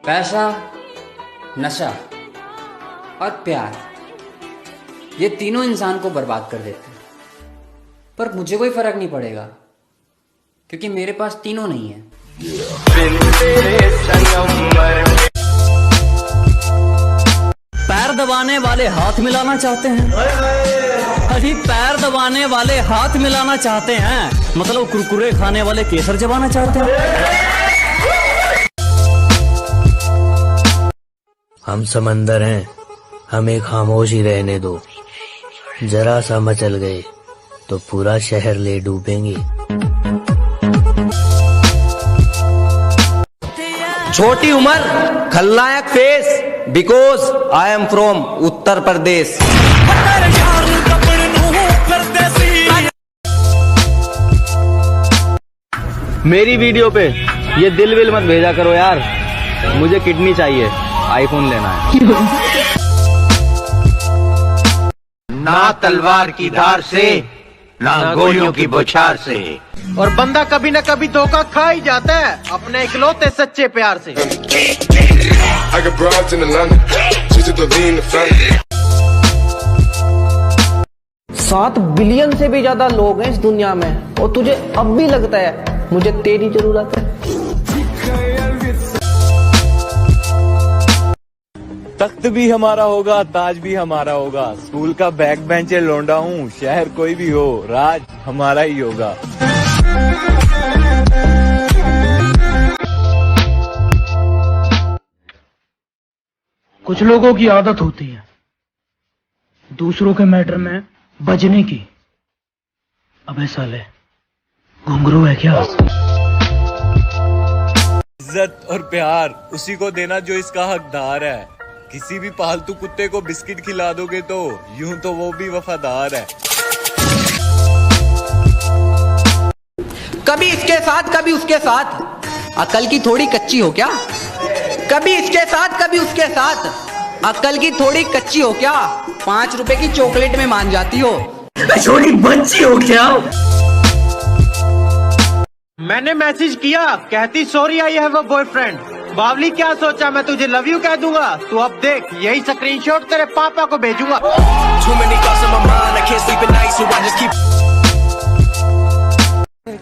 पैसा, नशा और प्यार, ये तीनों इंसान को बर्बाद कर देते हैं। पर मुझे कोई फर्क नहीं पड़ेगा क्योंकि मेरे पास तीनों नहीं है। पैर दबाने वाले हाथ मिलाना चाहते हैं। अभी पैर दबाने वाले हाथ मिलाना चाहते हैं, मतलब कुरकुरे खाने वाले केसर चबाना चाहते हैं। हम समंदर हैं, हमें खामोश ही रहने दो। जरा सा मचल गए तो पूरा शहर ले डूबेंगे। छोटी उम्र खलनायक face, because I am from Uttar Pradesh. मेरी वीडियो पे ये दिल विल मत भेजा करो यार, मुझे किडनी चाहिए, आईफोन लेना है। ना तलवार की धार से, ना गोलियों की बौछार से। और बंदा कभी न कभी धोखा खा ही जाता है अपने इकलौते सच्चे प्यार से। 7 बिलियन से भी ज्यादा लोग हैं इस दुनिया में, और तुझे अब भी लगता है मुझे तेरी जरूरत है। तख्त भी हमारा होगा, ताज भी हमारा होगा। स्कूल का बैक बेंचर लौंडा हूँ, शहर कोई भी हो, राज हमारा ही होगा। कुछ लोगों की आदत होती है दूसरों के मैटर में बजने की। अबे साले घुंघरू है क्या? इज्जत और प्यार उसी को देना जो इसका हकदार है। किसी भी पालतू कुत्ते को बिस्किट खिला दोगे तो यूं तो वो भी वफादार है। कभी इसके साथ कभी उसके साथ, अकल की थोड़ी कच्ची हो क्या? कभी इसके साथ कभी उसके साथ, अकल की थोड़ी कच्ची हो क्या? 5 रुपए की चॉकलेट में मान जाती हो, छोटी बच्ची हो क्या? मैंने मैसेज किया, कहती sorry I have a boyfriend. बावली क्या सोचा मैं तुझे लव यू कह दूंगा? तू अब देख, यही स्क्रीनशॉट तेरे पापा को भेजूंगा।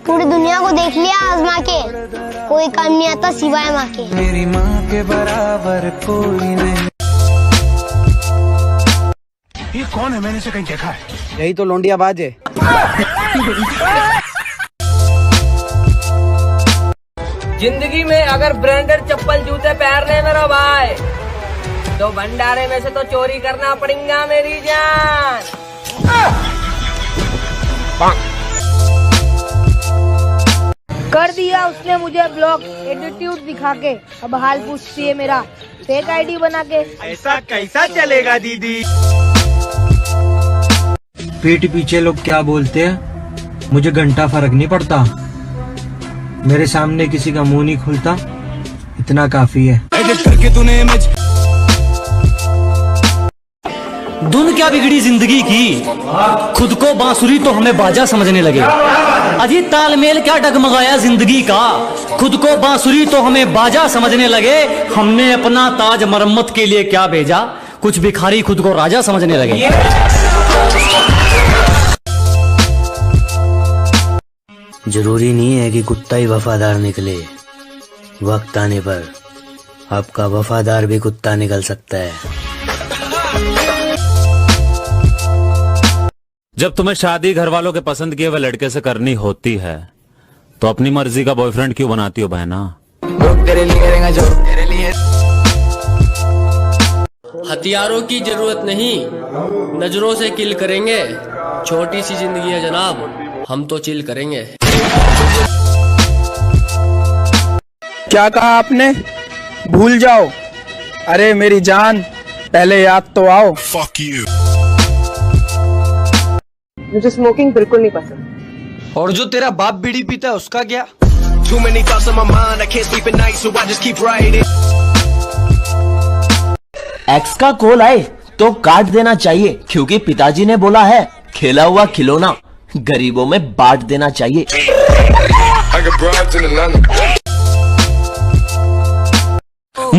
पूरी दुनिया को देख लिया आजमा के, कोई काम नहीं आता सिवाय माँ के। मेरी माँ के बराबर कोई नहीं। ये कौन है? मैंने इसे कहीं देखा है। यही तो लोंडिया बाज है। जिंदगी में अगर ब्रांडेड चप्पल जूते पहनने मेरा भाई, तो भंडारे में से तो चोरी करना पड़ेगा मेरी जान। कर दिया उसने मुझे ब्लॉक एटीट्यूड दिखा के, अब हाल पूछती है मेरा फेक आईडी बना के। ऐसा कैसा चलेगा दीदी? पीठ पीछे लोग क्या बोलते हैं मुझे घंटा फर्क नहीं पड़ता। मेरे सामने किसी का मुंह नहीं खुलता, इतना काफी है। धुन क्या बिगड़ी जिंदगी की, खुद को बांसुरी तो हमें बाजा समझने लगे। अजी तालमेल क्या डगमगाया जिंदगी का, खुद को बांसुरी तो हमें बाजा समझने लगे। हमने अपना ताज मरम्मत के लिए क्या भेजा, कुछ भिखारी खुद को राजा समझने लगे। जरूरी नहीं है कि कुत्ता ही वफादार निकले, वक्त आने पर आपका वफादार भी कुत्ता निकल सकता है। जब तुम्हें शादी घर वालों के पसंद किए हुए लड़के से करनी होती है तो अपनी मर्जी का बॉयफ्रेंड क्यों बनाती हो बहना? हथियारों की जरूरत नहीं, नजरों से किल करेंगे। छोटी सी जिंदगी है जनाब, हम तो चिल करेंगे। क्या कहा आपने? भूल जाओ? अरे मेरी जान, पहले याद तो आओ। Fuck you. मुझे स्मोकिंग बिल्कुल नहीं पसंद। और जो तेरा बाप बीड़ी पीता है उसका क्या? एक्स का कॉल आए तो काट देना चाहिए, क्योंकि पिताजी ने बोला है खेला हुआ खिलौना गरीबों में बांट देना चाहिए।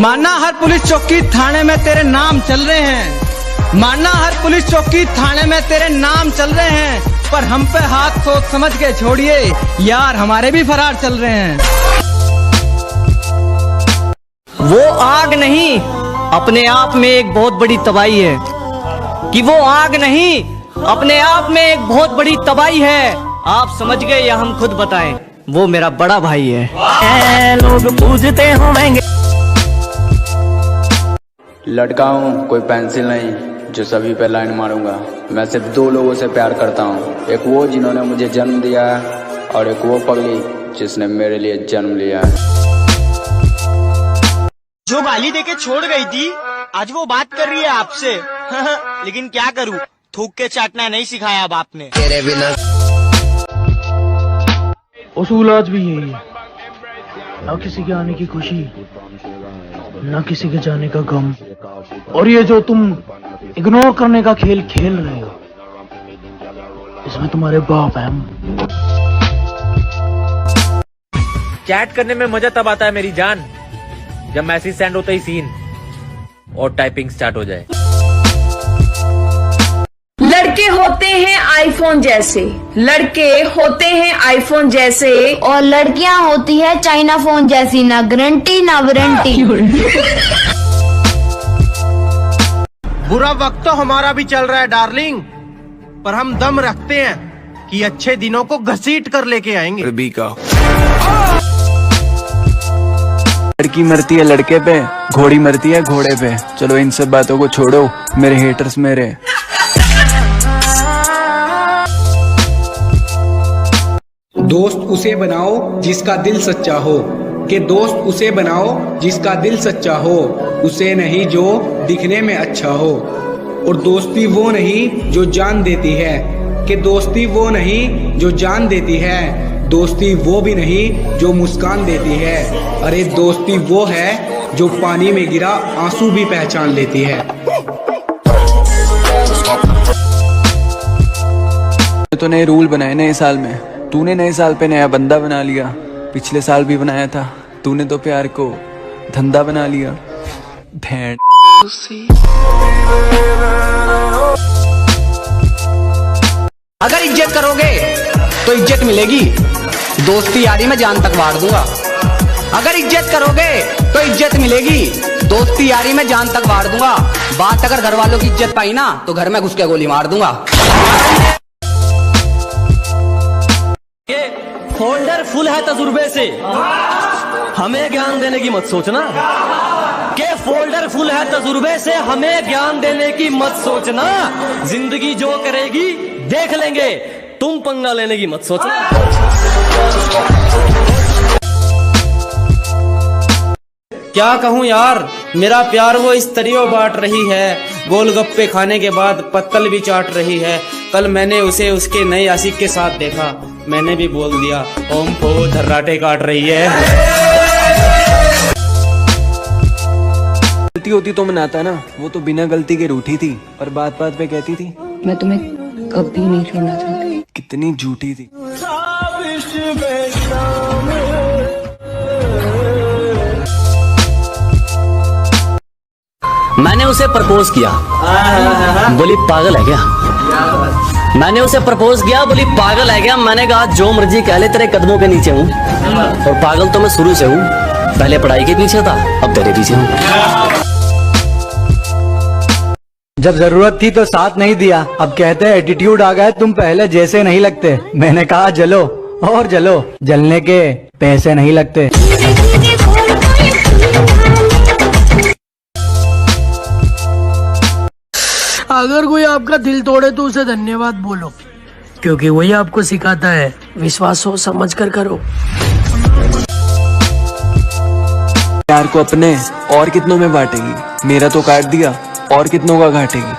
माना हर पुलिस चौकी थाने में तेरे नाम चल रहे हैं, माना हर पुलिस चौकी थाने में तेरे नाम चल रहे हैं, पर हम पे हाथ सोच समझ के छोड़िए यार, हमारे भी फरार चल रहे हैं। वो आग नहीं अपने आप में एक बहुत बड़ी तबाही है, कि वो आग नहीं अपने आप में एक बहुत बड़ी तबाही है। आप समझ गए या हम खुद बताएं? वो मेरा बड़ा भाई है। लोग पूछते होंगे लड़का हूँ कोई पेंसिल नहीं जो सभी पे लाइन मारूंगा। मैं सिर्फ दो लोगों से प्यार करता हूँ, एक वो जिन्होंने मुझे जन्म दिया है और एक वो पगली जिसने मेरे लिए जन्म लिया है। जो गाली देके छोड़ गई थी आज वो बात कर रही है आपसे। लेकिन क्या करूँ, थूक के चाटना नहीं सिखाया बाप ने। तेरे बिना उसूल आज भी यही है, न किसी के आने की खुशी न किसी के जाने का गम। और ये जो तुम इग्नोर करने का खेल खेल रहे हो इसमें तुम्हारे बाप हैं। चैट करने में मजा तब आता है मेरी जान जब मैसेज सेंड होता ही सीन और टाइपिंग स्टार्ट हो जाए। लड़के होते हैं आईफोन जैसे, लड़के होते हैं आईफोन जैसे, और लड़कियां होती है चाइना फोन जैसी, ना गारंटी ना वारंटी। बुरा वक्त तो हमारा भी चल रहा है डार्लिंग, पर हम दम रखते हैं कि अच्छे दिनों को घसीट कर लेके आएंगे। लड़की मरती है लड़के पे, घोड़ी मरती है घोड़े पे। चलो इन सब बातों को छोड़ो, मेरे हेटर्स मेरे। दोस्त उसे बनाओ जिसका दिल सच्चा हो, कि दोस्त उसे बनाओ जिसका दिल सच्चा हो, उसे नहीं जो दिखने में अच्छा हो। और दोस्ती वो नहीं जो जान देती है, कि दोस्ती वो नहीं जो जान देती है, दोस्ती वो भी नहीं जो मुस्कान देती है। अरे दोस्ती वो है जो पानी में गिरा आंसू भी पहचान लेती है। तो नए रूल बनाए नए साल में, तूने नए साल पे नया बंदा बना लिया। पिछले साल भी बनाया था, तूने तो प्यार को धंधा बना लिया। भेड़ अगर इज्जत करोगे तो इज्जत मिलेगी, दोस्ती यारी में जान तक वार दूंगा। अगर इज्जत करोगे तो इज्जत मिलेगी, दोस्ती यारी में जान तक वार दूंगा। बात अगर घर वालों की इज्जत पाई ना तो घर में घुस के गोली मार दूंगा। फोल्डर फुल है तजुर्बे से, हमें ज्ञान देने की मत सोचना। के फोल्डर फुल है तजुर्बे से, हमें ज्ञान देने की मत सोचना। जिंदगी जो करेगी देख लेंगे, तुम पंगा लेने की मत सोचना। क्या कहूँ यार, मेरा प्यार वो इस तरियो बांट रही है, गोलगप्पे खाने के बाद पत्तल भी चाट रही है। कल मैंने उसे उसके नए आशिक के साथ देखा, मैंने भी बोल दिया ओम फो धर्राटे काट रही है। गलती होती तो मनाता ना, वो तो बिना गलती के रूठी थी और बात बात पे कहती थी मैं तुम्हें कभी नहीं छोड़ना चाहती। कितनी झूठी थी। मैंने उसे प्रपोज किया, बोली पागल है क्या? मैंने उसे प्रपोज किया, बोली पागल है क्या? मैंने कहा जो मर्जी कह ले, तेरे कदमों के नीचे हूँ। और पागल तो मैं शुरू से हूँ, पहले पढ़ाई के पीछे था, अब तेरे पीछे हूँ। जब जरूरत थी तो साथ नहीं दिया, अब कहते हैं एटीट्यूड आ गया, तुम पहले जैसे नहीं लगते। मैंने कहा जलो और जलो, जलने के पैसे नहीं लगते। अगर कोई आपका दिल तोड़े तो उसे धन्यवाद बोलो, क्योंकि वही आपको सिखाता है विश्वास सोच समझ कर करो। प्यार को अपने और कितनों में बांटेगी, मेरा तो काट दिया और कितनों का घाटेगी।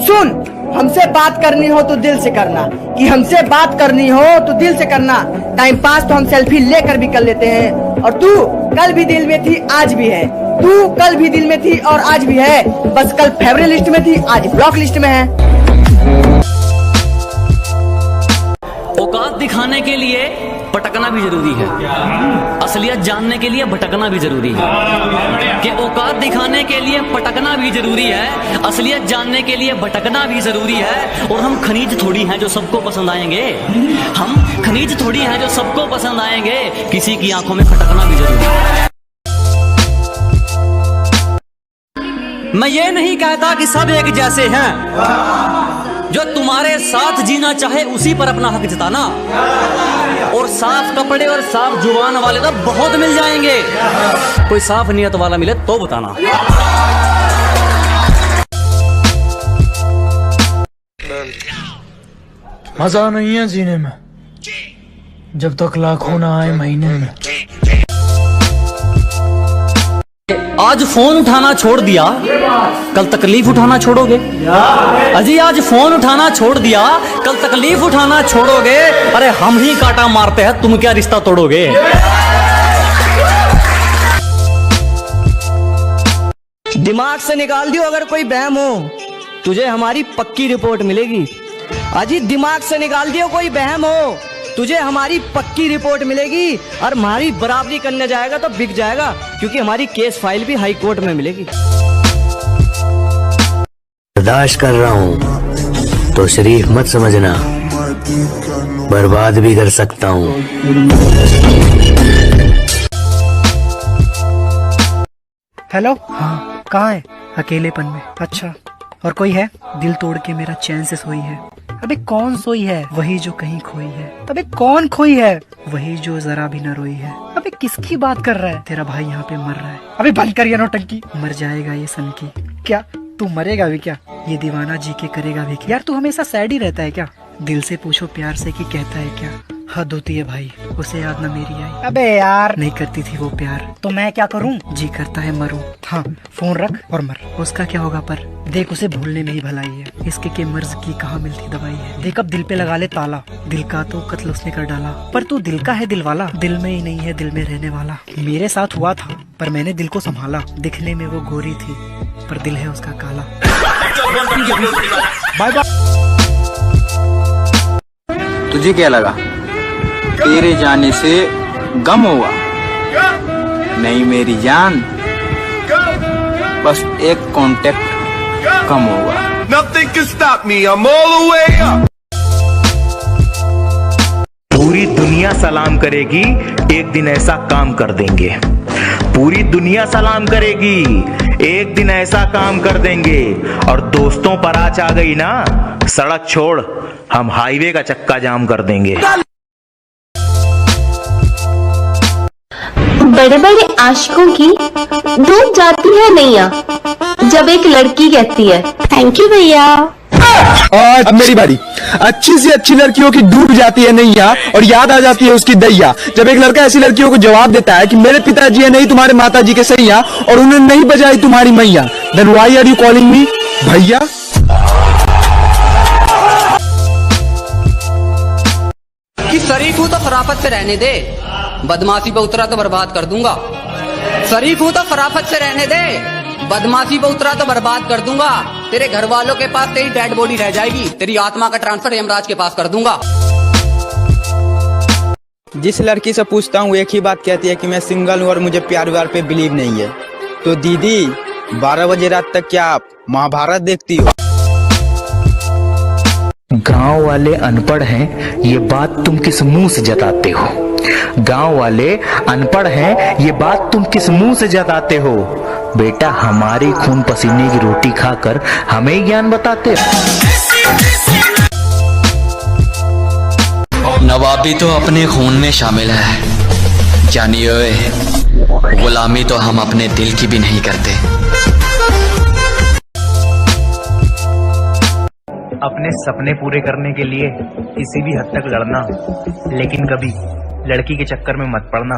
सुन, हमसे बात करनी हो तो दिल से करना, कि हमसे बात करनी हो तो दिल से करना। टाइम पास तो हम सेल्फी लेकर भी कर लेते हैं, और तू कल भी दिल में थी आज भी है, तू कल भी दिल में थी और आज भी है, बस कल फेवरेट लिस्ट में थी आज ब्लॉक लिस्ट में है। औकात दिखाने के लिए पटकना भी जरूरी है, असलियत जानने के लिए भटकना भी जरूरी है। कि औकात दिखाने के लिए पटकना भी जरूरी है, असलियत जानने के लिए भटकना भी जरूरी है। और हम खनीज थोड़ी हैं जो सबको पसंद आएंगे, हम खनीज थोड़ी हैं जो सबको पसंद आएंगे, किसी की आंखों में खटकना भी जरूरी है। मैं ये नहीं कहता कि सब एक जैसे हैं, जो तुम्हारे साथ जीना चाहे उसी पर अपना हक जताना। और साफ कपड़े और साफ जुबान वाले तो बहुत मिल जाएंगे, कोई साफ नियत वाला मिले तो बताना। मजा नहीं है जीने में जब तक लाखों ना आए महीने में। आज फोन उठाना छोड़ दिया, कल तकलीफ उठाना छोड़ोगे। अजी आज फोन उठाना छोड़ दिया, कल तकलीफ उठाना छोड़ोगे। अरे हम ही कांटा मारते हैं, तुम क्या रिश्ता तोड़ोगे। दिमाग से निकाल दियो अगर कोई बहम हो, तुझे हमारी पक्की रिपोर्ट मिलेगी। अजी दिमाग से निकाल दियो कोई बहम हो, तुझे हमारी पक्की रिपोर्ट मिलेगी। और हमारी बराबरी करने जाएगा तो बिक जाएगा, क्योंकि हमारी केस फाइल भी हाई कोर्ट में मिलेगी। बर्दाश्त कर रहा हूँ तो शरीफ मत समझना, बर्बाद भी कर सकता हूँ। हेलो, हाँ कहाँ है? अकेलेपन में। अच्छा, और कोई है? दिल तोड़ के मेरा चैन से सोई है। अबे कौन सोई है? वही जो कहीं खोई है। अबे कौन खोई है? वही जो जरा भी न रोई है। अबे किसकी बात कर रहा है? तेरा भाई यहाँ पे मर रहा है। अबे बंद कर ये नौटंकी। मर जाएगा ये सन की। क्या तू मरेगा भी क्या? ये दीवाना जी के करेगा भी क्या? यार तू हमेशा सैड ही रहता है क्या? दिल से पूछो प्यार से कि कहता है क्या? हद होती है भाई, उसे याद न मेरी आई। अबे यार नहीं करती थी वो प्यार, तो मैं क्या करूं? जी करता है मरूं। हाँ फोन रख और मर। उसका क्या होगा पर देख, उसे भूलने में ही भलाई है। इसके के मर्ज की कहाँ मिलती दवाई है। देख अब दिल पे लगा ले ताला, दिल का तो कत्ल उसने कर डाला। पर तू दिल का है दिल वाला, दिल में ही नहीं है दिल में रहने वाला। मेरे साथ हुआ था पर मैंने दिल को संभाला। दिखने में वो गोरी थी पर दिल है उसका काला। Bye bye. तुझे क्या लगा तेरे जाने से गम होगा? नहीं मेरी जान, बस एक कांटेक्ट कम होगा। Nothing can stop me, I'm all the way up. पूरी दुनिया सलाम करेगी, एक दिन ऐसा काम कर देंगे। पूरी दुनिया सलाम करेगी, एक दिन ऐसा काम कर देंगे। और दोस्तों पर आँच आ गई ना, सड़क छोड़ हम हाईवे का चक्का जाम कर देंगे। बड़े बड़े आशिकों की डूब जाती है नैया, जब एक लड़की कहती है थैंक यू भैया। और अब मेरी बारी। अच्छी से अच्छी लड़कियों की डूब जाती है नैया और याद आ जाती है उसकी दैया, जब एक लड़का ऐसी लड़कियों को जवाब देता है कि मेरे पिताजी है नहीं तुम्हारे माताजी के सैया, और उन्होंने नहीं बजाई तुम्हारी मैया। Then why are you calling me भैया? कि शरीफ हूँ तो शराफत से रहने दे, बदमाशी पे उतरा तो बर्बाद कर दूंगा। शरीफ हूँ तो शराफत से रहने दे, बदमाशी पे उतरा तो बर्बाद कर दूंगा। तेरे घर वालों के पास तेरी डेड बॉडी रह जाएगी, तेरी आत्मा का ट्रांसफर यमराज के पास कर दूंगा। जिस लड़की से पूछता हूँ एक ही बात कहती है कि मैं सिंगल हूँ और मुझे प्यार व्यार पे बिलीव नहीं है। तो दीदी 12 बजे रात तक क्या आप महाभारत देखती हो? गांव वाले अनपढ़ हैं, ये बात तुम किस मुंह से जताते हो? गांव वाले अनपढ़ हैं, ये बात तुम किस मुंह से जताते हो? बेटा हमारी खून पसीने की रोटी खाकर हमें ही ज्ञान बताते हो। नवाबी तो अपने खून में शामिल है, जानिए गुलामी तो हम अपने दिल की भी नहीं करते। अपने सपने पूरे करने के लिए किसी भी हद तक लड़ना, लेकिन कभी लड़की के चक्कर में मत पड़ना।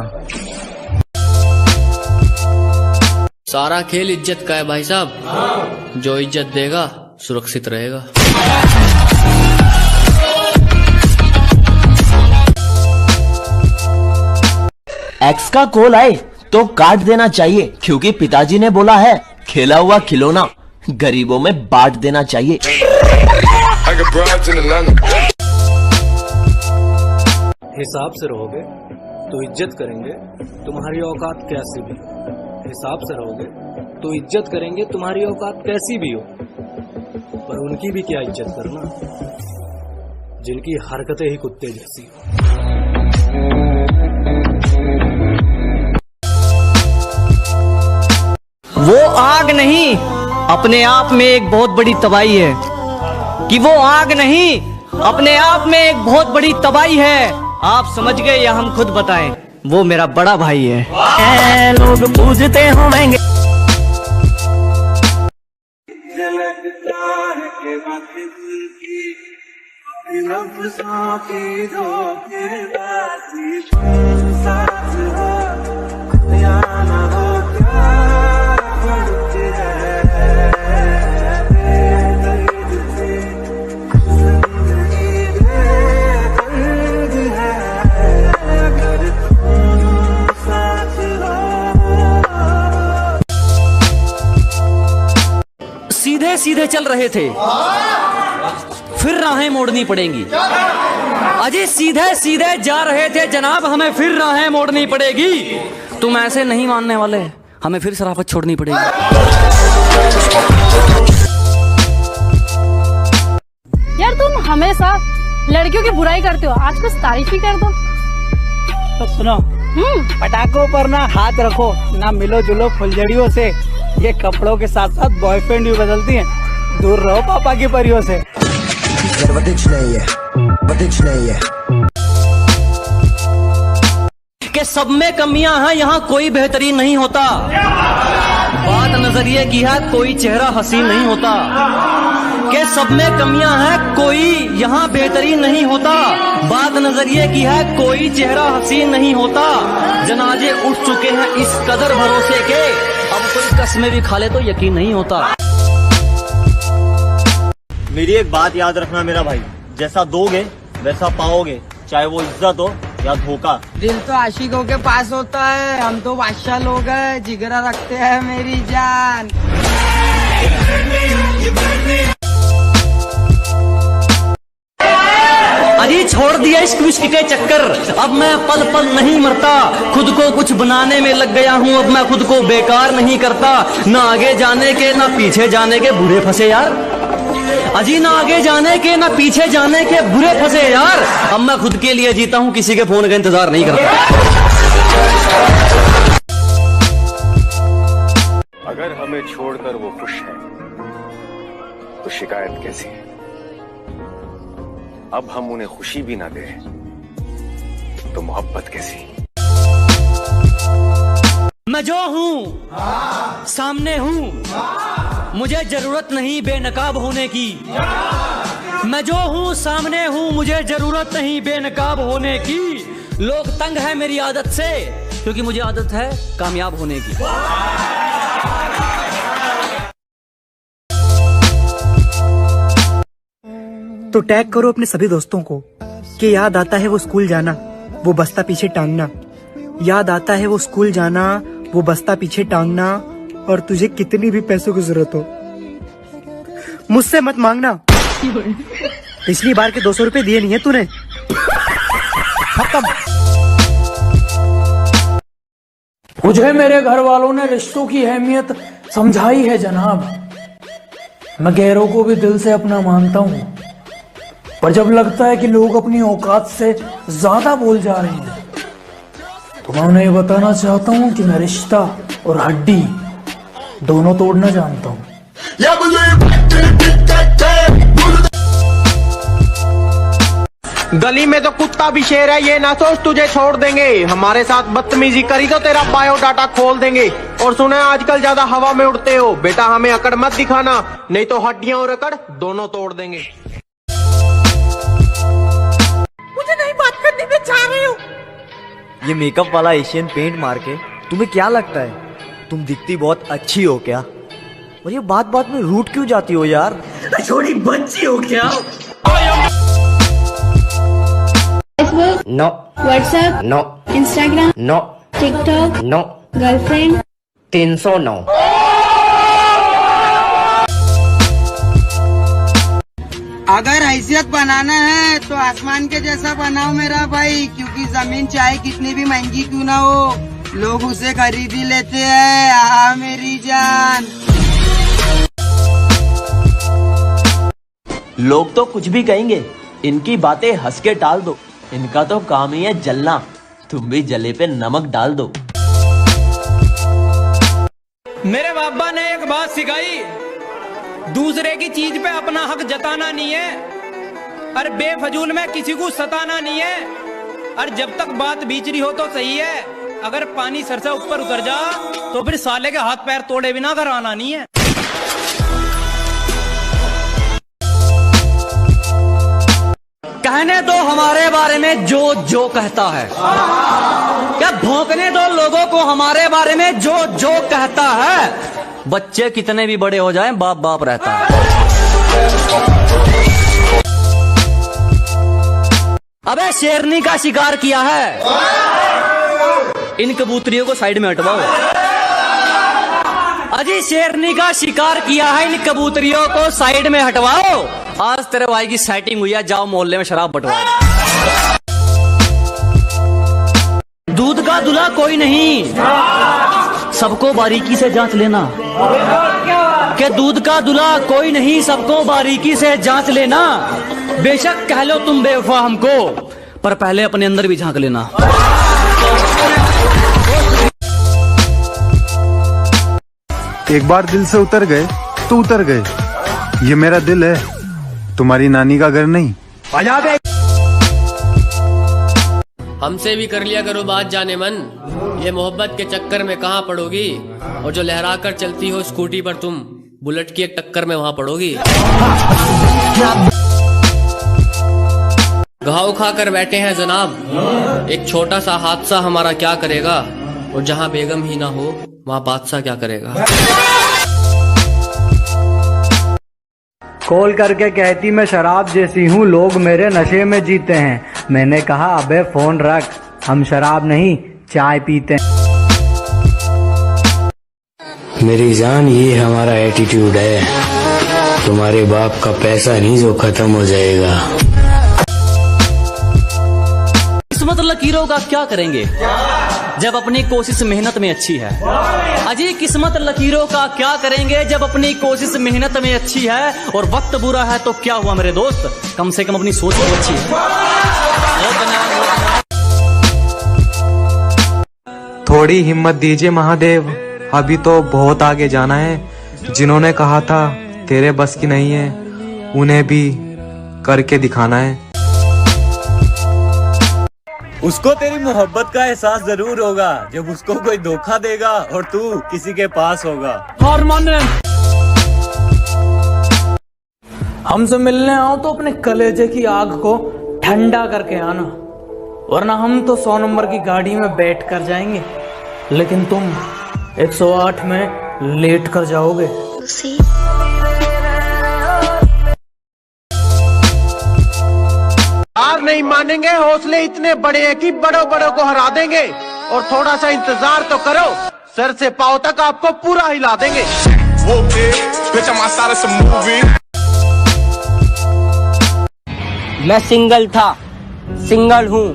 सारा खेल इज्जत का है भाई साहब, जो इज्जत देगा सुरक्षित रहेगा। एक्स का कॉल आए तो काट देना चाहिए, क्योंकि पिताजी ने बोला है खेला हुआ खिलौना गरीबों में बांट देना चाहिए। हिसाब से रहोगे तो इज्जत करेंगे तुम्हारी औकात कैसी भी हो। हिसाब से रहोगे तो इज्जत करेंगे तुम्हारी औकात कैसी भी हो। पर उनकी भी क्या इज्जत करना जिनकी हरकतें ही कुत्ते जैसी हो। वो आग नहीं अपने आप में एक बहुत बड़ी तबाही है, कि वो आग नहीं अपने आप में एक बहुत बड़ी तबाही है। आप समझ गए या हम खुद बताएं? वो मेरा बड़ा भाई है। लोग पूछते होंगे सीधे सीधे चल रहे थे, फिर राहें मोड़नी पड़ेंगी। अजय सीधे सीधे जा रहे थे जनाब, हमें फिर राहें मोड़नी पड़ेगी। तुम ऐसे नहीं मानने वाले, हमें फिर शराफत छोड़नी पड़ेगी। यार तुम हमेशा लड़कियों की बुराई करते हो, आज कुछ तारीफ ही कर दो। तो सुनो, पटाखों पर ना हाथ रखो, ना मिलो जुलो फुलझड़ियों से। ये कपड़ों के साथ साथ बॉयफ्रेंड भी बदलती हैं। दूर रहो पापा की परियों से। नहीं है कि सब में कमियां हैं, यहाँ कोई बेहतरीन नहीं होता। बात नजरिए की है, कोई चेहरा हसीन नहीं होता। कि सब में कमियां हैं, कोई यहाँ बेहतरीन नहीं होता। बात नजरिए की है, कोई चेहरा हसीन नहीं होता। जनाजे उठ चुके हैं इस कदर भरोसे के, अब कोई कसमें भी खा ले तो यकीन नहीं होता। मेरी एक बात याद रखना मेरा भाई, जैसा दोगे वैसा पाओगे, चाहे वो इज्जत हो या धोखा। दिल तो आशिकों के पास होता है, हम तो बादशाह लोग हैं, जिगरा रखते हैं मेरी जान। अजी छोड़ दिया इश्क विश्क के चक्कर, अब मैं पल पल नहीं मरता। खुद को कुछ बनाने में लग गया हूँ, अब मैं खुद को बेकार नहीं करता। ना आगे जाने के ना पीछे जाने के बुरे फंसे यार। अजी ना आगे जाने के ना पीछे जाने के बुरे फंसे यार। अब मैं खुद के लिए जीता हूँ, किसी के फोन का इंतजार नहीं करता। अगर हमें छोड़कर वो खुश है तो शिकायत कैसी? अब हम उन्हें खुशी भी ना दें तो मोहब्बत कैसी? मैं जो हूँ सामने हूँ, मुझे जरूरत नहीं बेनकाब होने की। मैं जो हूँ सामने हूँ, मुझे जरूरत नहीं बेनकाब होने की। लोग तंग है मेरी आदत से, क्योंकि मुझे आदत है कामयाब होने की। तो टैग करो अपने सभी दोस्तों को कि याद आता है वो स्कूल जाना, वो बस्ता पीछे टांगना। याद आता है वो स्कूल जाना, वो बस्ता पीछे टांगना। और तुझे कितनी भी पैसों की जरूरत हो, मुझसे मत मांगना। पिछली बार के 200 रुपए दिए नहीं है तूने। खत्म। मुझे मेरे घर वालों ने रिश्तों की अहमियत समझाई है जनाब। मैं गैरों को भी दिल से अपना मानता हूँ, पर जब लगता है कि लोग अपनी औकात से ज्यादा बोल जा रहे हैं तो मैं उन्हें बताना चाहता हूँ कि मैं रिश्ता और हड्डी दोनों तोड़ना जानता हूँ। गली में तो कुत्ता भी शेर है, ये ना सोच तुझे छोड़ देंगे। हमारे साथ बदतमीजी करी तो तेरा बायोडाटा खोल देंगे। और सुने आजकल ज्यादा हवा में उड़ते हो, बेटा हमें अकड़ मत दिखाना, नहीं तो हड्डियां और अकड़ दोनों तोड़ देंगे। मुझे नहीं बात करनी, मैं चाह रही हूँ। ये मेकअप वाला एशियन पेंट मार के तुम्हें क्या लगता है तुम दिखती बहुत अच्छी हो क्या? और ये बात बात में रूठ क्यों जाती हो यार? छोटी बच्ची हो क्या? No. WhatsApp no. Instagram no. TikTok no. Girlfriend 309। अगर हैसियत बनाना है तो आसमान के जैसा बनाओ मेरा भाई, क्योंकि जमीन चाहे कितनी भी महंगी क्यों ना हो, लोग उसे खरीद ही लेते हैं। हाँ मेरी जान। लोग तो कुछ भी कहेंगे, इनकी बातें हंस के टाल दो। इनका तो काम ही है जलना, तुम भी जले पे नमक डाल दो। मेरे बाबा ने एक बात सिखाई, दूसरे की चीज पे अपना हक जताना नहीं है, और बेफजूल में किसी को सताना नहीं है। और जब तक बात बीचरी हो तो सही है, अगर पानी सर से ऊपर उतर जा तो फिर साले के हाथ पैर तोड़े बिना घर आना नहीं है। कहने दो हमारे बारे में जो जो कहता है, क्या भौंकने दो लोगों को हमारे बारे में जो जो कहता है। बच्चे कितने भी बड़े हो जाएं, बाप बाप रहता है। अबे शेरनी का शिकार किया है, इन कबूतरियों को साइड में हटवाओ। अजी शेरनी का शिकार किया है, इन कबूतरियों को साइड में हटवाओ। आज तेरे भाई की सेटिंग हुई है, जाओ मोहल्ले में शराब बंटवाओ। दूध का दूल्हा कोई नहीं, सबको बारीकी से जांच लेना। कि दूध का दूल्हा कोई नहीं, सबको बारीकी से जांच लेना। बेशक कह लो तुम बेवफा हमको, पर पहले अपने अंदर भी झांक लेना। एक बार दिल से उतर गए तो उतर गए। ये मेरा दिल है, तुम्हारी नानी का घर नहीं। हमसे भी कर लिया करो बात जाने मन, ये मोहब्बत के चक्कर में कहाँ पड़ोगी। और जो लहरा कर चलती हो स्कूटी पर तुम, बुलेट की एक टक्कर में वहाँ पड़ोगी। घाव खाकर बैठे हैं जनाब, एक छोटा सा हादसा हमारा क्या करेगा। और जहाँ बेगम ही ना हो वहाँ बादशाह क्या करेगा। कॉल करके कहती मैं शराब जैसी हूँ, लोग मेरे नशे में जीते हैं। मैंने कहा अबे फोन रख, हम शराब नहीं चाय पीते हैं। मेरी जान ये हमारा एटीट्यूड है, तुम्हारे बाप का पैसा नहीं जो खत्म हो जाएगा। किस्मत लकीरों का क्या करेंगे जब अपनी कोशिश मेहनत में अच्छी है। अजी किस्मत लकीरों का क्या करेंगे जब अपनी कोशिश मेहनत में अच्छी है। और वक्त बुरा है तो क्या हुआ मेरे दोस्त, कम से कम अपनी सोच तो अच्छी है। थोड़ी हिम्मत दीजिए महादेव, अभी तो बहुत आगे जाना है। जिन्होंने कहा था तेरे बस की नहीं है, उन्हें भी करके दिखाना है। उसको तेरी मोहब्बत का एहसास जरूर होगा जब उसको कोई धोखा देगा और तू किसी के पास होगा। हमसे मिलने आओ तो अपने कलेजे की आग को ठंडा करके आना, वरना हम तो 100 नंबर की गाड़ी में बैठ कर जाएंगे, लेकिन तुम 108 में लेट कर जाओगे। हार नहीं मानेंगे, हौसले इतने बड़े हैं कि बड़ों बड़ों को हरा देंगे। और थोड़ा सा इंतजार तो करो, सर से पांव तक आपको पूरा हिला देंगे। मैं सिंगल था, सिंगल हूँ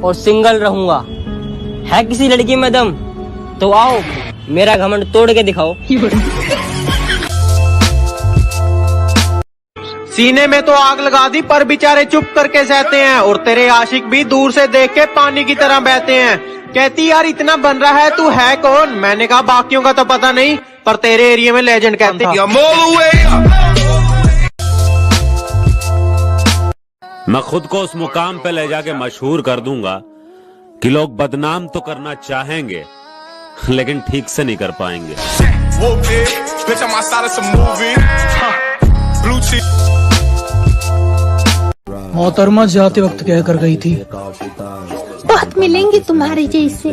और सिंगल रहूंगा। है किसी लड़की में दम तो आओ मेरा घमंड तोड़ के दिखाओ। सीने में तो आग लगा दी पर बेचारे चुप करके सहते हैं। और तेरे आशिक भी दूर से देख के पानी की तरह बहते हैं। कहती यार इतना बन रहा है, तू है कौन। मैंने कहा बाकियों का तो पता नहीं, पर तेरे एरिया में लेजेंड कहते हैं। मैं खुद को उस मुकाम पे ले जाके मशहूर कर दूंगा कि लोग बदनाम तो करना चाहेंगे लेकिन ठीक से नहीं कर पाएंगे। मोहतरमा जाते वक्त कह कर गई थी बहुत मिलेंगे तुम्हारे जैसे।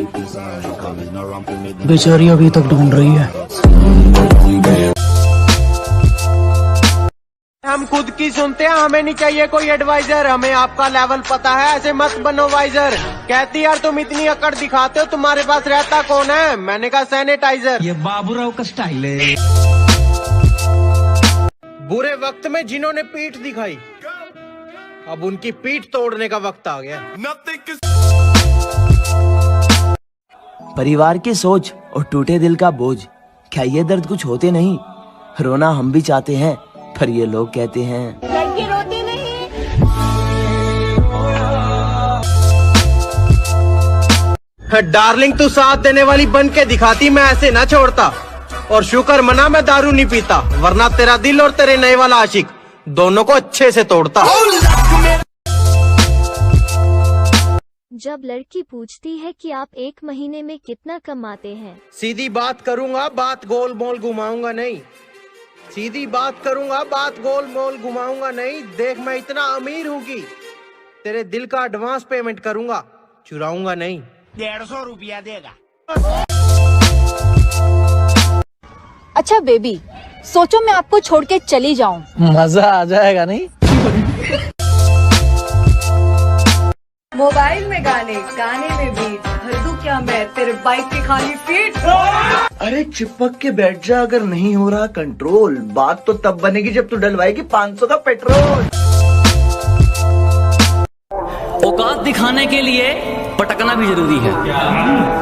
बेचारी अभी तक ढूंढ रही है। हम खुद की सुनते हैं, हमें नहीं चाहिए कोई एडवाइजर। हमें आपका लेवल पता है, ऐसे मत बनो वाइजर। कहती यार तुम इतनी अकड़ दिखाते हो, तुम्हारे पास रहता कौन है। मैंने कहा सैनिटाइजर। ये बाबूराव का स्टाइल है। बुरे वक्त में जिन्होंने पीठ दिखाई, अब उनकी पीठ तोड़ने का वक्त आ गया। परिवार की सोच और टूटे दिल का बोझ, क्या ये दर्द कुछ होते नहीं? रोना हम भी चाहते हैं, पर ये लोग कहते हैं लड़की रोती नहीं। डार्लिंग तू साथ देने वाली बन के दिखाती, मैं ऐसे ना छोड़ता। और शुक्र मना मैं दारू नहीं पीता, वरना तेरा दिल और तेरे नए वाला आशिक दोनों को अच्छे से तोड़ता। जब लड़की पूछती है कि आप एक महीने में कितना कमाते हैं, सीधी बात करूंगा, बात गोल मोल घुमाऊंगा नहीं। सीधी बात करूंगा, बात गोल मोल घुमाऊंगा नहीं। देख मैं इतना अमीर हूँ कि तेरे दिल का एडवांस पेमेंट करूंगा, चुराऊंगा नहीं। 150 रुपया देगा। अच्छा बेबी, सोचो मैं आपको छोड़ के चली जाऊं, मजा आ जाएगा नहीं? मोबाइल में गाने, गाने में बीट, भर दूं क्या मैं तेरे बाइक की खाली सीट। अरे चिपक के बैठ जा, अगर नहीं हो रहा कंट्रोल। बात तो तब बनेगी जब तू डलवाएगी 500 का पेट्रोल। औकात दिखाने के लिए पटकना भी जरूरी है,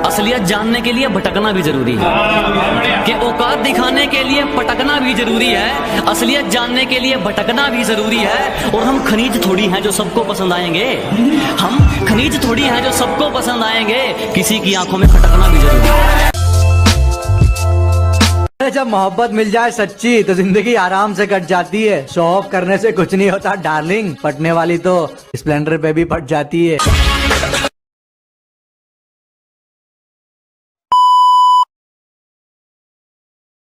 असलियत जानने के लिए भटकना भी जरूरी है। कि औकात दिखाने के लिए पटकना भी जरूरी है, असलियत जानने के लिए भटकना भी जरूरी है। और हम खनीज थोड़ी हैं जो सबको पसंद आएंगे, हम खनीज थोड़ी हैं जो सबको पसंद आएंगे। किसी की आंखों में खटकना भी जरूरी है। जब मोहब्बत मिल जाए सच्ची तो जिंदगी आराम से कट जाती है। शो ऑफ करने से कुछ नहीं होता डार्लिंग, पटने वाली तो स्प्लेंडर पे भी पट जाती है।